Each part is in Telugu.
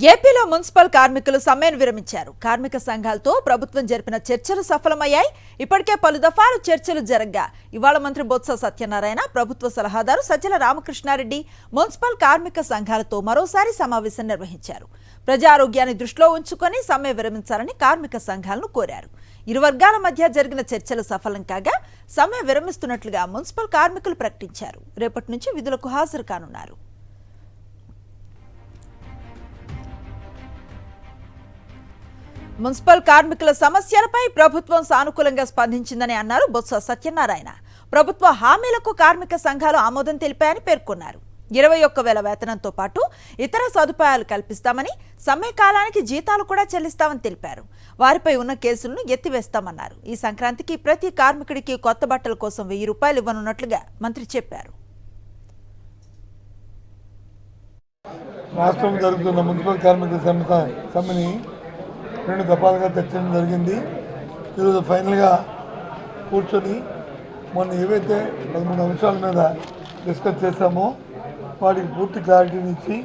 ఏపీలో మున్సిపల్ కార్మికులు సమ్మెను విరమించారు. కార్మిక సంఘాలతో ప్రభుత్వం జరిపిన చర్చలు సఫలమయ్యాయి. ఇప్పటికే పలు దఫాలు చర్చలు జరగ్గా ఇవాళ మంత్రి బొత్స సత్యనారాయణ, ప్రభుత్వ సలహాదారు సజ్జల రామకృష్ణారెడ్డి మున్సిపల్ కార్మిక సంఘాలతో మరోసారి సమావేశం నిర్వహించారు. ప్రజారోగ్యాన్ని దృష్టిలో ఉంచుకొని సమ్మె విరమించాలని కార్మిక సంఘాలను కోరారు. ఇరు వర్గాల మధ్య జరిగిన చర్చలు సఫలం కాగా సమ్మె విరమిస్తున్నట్లుగా మున్సిపల్ కార్మికులు ప్రకటించారు. రేపటి నుంచి విధులకు హాజరు కానున్నారు. మున్సిపల్ కార్మికుల సమస్యలపై ప్రభుత్వం సానుకూలంగా స్పందించిందని అన్నారు బొత్స సత్యనారాయణ. ప్రభుత్వ హామీలకు కార్మిక సంఘాలు ఆమోదం తెలిపాయని పేర్కొన్నారు. 21,000 వేతనంతో పాటు ఇతర సదుపాయాలు కల్పిస్తామని, సమ్మె కాలానికి జీతాలు కూడా చెల్లిస్తామని తెలిపారు. వారిపై ఉన్న కేసులను ఎత్తివేస్తామన్నారు. ఈ సంక్రాంతికి ప్రతి కార్మికుడికి కొత్త బట్టల కోసం 1000 రూపాయలు ఇవ్వనున్నట్లుగా మంత్రి చెప్పారు. రాష్ట్రం జరుగుతున్న మున్సిపల్ కార్మిక సమ్మెని 2 దఫాలుగా చర్చడం జరిగింది. ఈరోజు ఫైనల్గా కూర్చొని మొన్న ఏవైతే 13 అంశాల మీద డిస్కస్ చేశామో వాటికి పూర్తి క్లారిటీని ఇచ్చి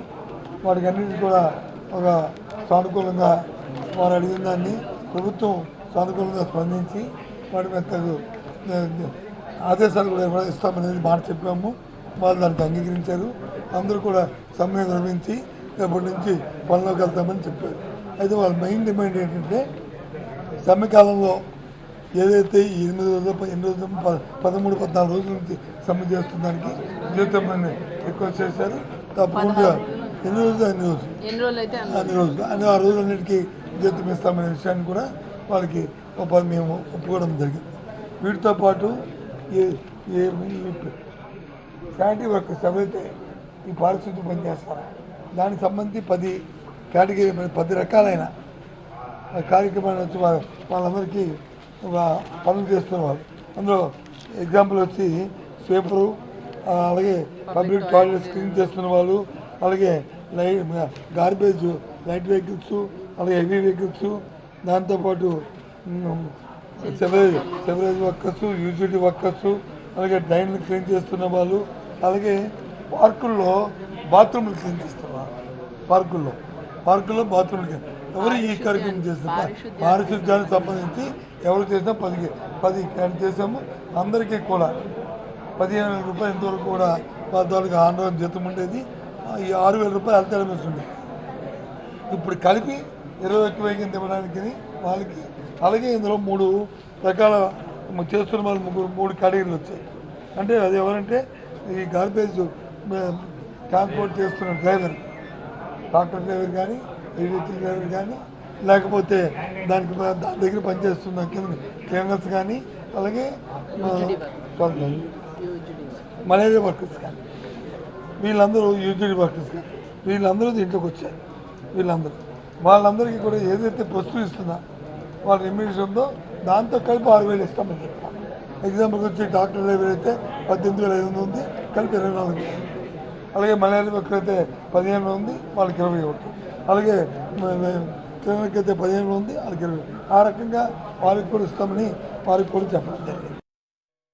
వాటికి అన్నింటినీ కూడా ఒక సానుకూలంగా వారు అడిగిన దాన్ని ప్రభుత్వం సానుకూలంగా స్పందించి వాటి మీద ఆదేశాలు కూడా ఇస్తామనేది మాట చెప్పాము. వాళ్ళు దానికి అంగీకరించారు. అందరూ కూడా సమ్మె నిర్వహించి రేపటి నుంచి పనిలోకి వెళ్తామని చెప్పారు. అయితే వాళ్ళ మెయిన్ డిమాండ్ ఏంటంటే సమ్మె కాలంలో ఏదైతే 8 రోజులు 13, 14 రోజుల నుంచి సమ్మె చేస్తున్నదానికి జీవితమని రిక్వెస్ట్ చేశారు. తప్పకుండా ఎన్ని రోజులు ఆ రోజులన్నిటికీ జీతం ఇస్తామనే విషయాన్ని కూడా వాళ్ళకి మేము ఒప్పుకోవడం జరిగింది. వీటితో పాటు శానిటరీ వర్కర్స్ ఎవరైతే ఈ పారిశుద్ధ్యం పనిచేస్తారో దానికి సంబంధించి 10 కేటగిరీ 10 రకాలైన కార్యక్రమాలు వచ్చి వాళ్ళందరికీ పనులు చేస్తున్నారు. అందులో ఎగ్జాంపుల్ వచ్చి స్వీపరు, అలాగే పబ్లిక్ టాయిలెట్స్ క్లీన్ చేస్తున్న వాళ్ళు, అలాగే గార్బేజ్ లైట్ వెహికల్స్, అలాగే హెవీ వెహికల్స్, దాంతోపాటు సెవరేజ్ వర్కర్స్, యూటిలిటీ వర్కర్స్, అలాగే డ్రైన్లు క్లీన్ చేస్తున్న వాళ్ళు, అలాగే పార్కుల్లో బాత్రూమ్లు క్లీన్ చేస్తున్నారు. పార్కుల్లో బాత్రూమ్లు ఎవరు ఈ కార్యక్రమం చేస్తున్నారు. పారిశుద్ధ్యానికి సంబంధించి ఎవరు చేసినా 10 క్యాన్ చేసాము. అందరికీ కూడా 15,000 రూపాయలు ఇంతవరకు కూడా వాళ్ళకి ఆందోళన జీతం ఉండేది. ఈ 6,000 రూపాయలు హెల్త్ అలవెన్స్ ఉండేది. ఇప్పుడు కలిపి 21,000 కింద ఇవ్వడానికి వాళ్ళకి, అలాగే ఇందులో 3 రకాల చేస్తున్న వాళ్ళు 3 కేటగిరీలు వచ్చాయి. అంటే అది ఎవరంటే ఈ గార్బేజ్ ట్రాన్స్పోర్ట్ చేస్తున్న డ్రైవర్, ట్రాక్టర్ డ్రైవర్ కానీ, వెహికల్ డ్రైవర్ కానీ, లేకపోతే దాని దగ్గర పనిచేస్తున్న క్లీనర్స్ కానీ, అలాగే మలేరియా వర్కర్స్ కానీ, వీళ్ళందరూ యూజిటీ వర్కర్స్ కానీ, వీళ్ళందరూ దీంట్లోకి వచ్చారు. వాళ్ళందరికీ కూడా ఏదైతే వస్తువు ఇస్తున్నా వాళ్ళ రెమ్యూనరేషన్ ఉందో దాంతో కలిపి 6,000 ఇస్తామని చెప్తాం. ఎగ్జాంపుల్కి వచ్చి ట్రాక్టర్ డ్రైవర్ అయితే 18,500 ఉంది, కలిపి 24,000. అలాగే మలయాళీ వర్కర్ అయితే 15,000 ఉంది, వాళ్ళకి 21. అలాగే క్లీనర్కి అయితే 15,000 ఉంది, వాళ్ళకి 20. ఆ రకంగా వారికి కూడా ఇస్తామని వారికి కూడా చెప్పడం జరిగింది.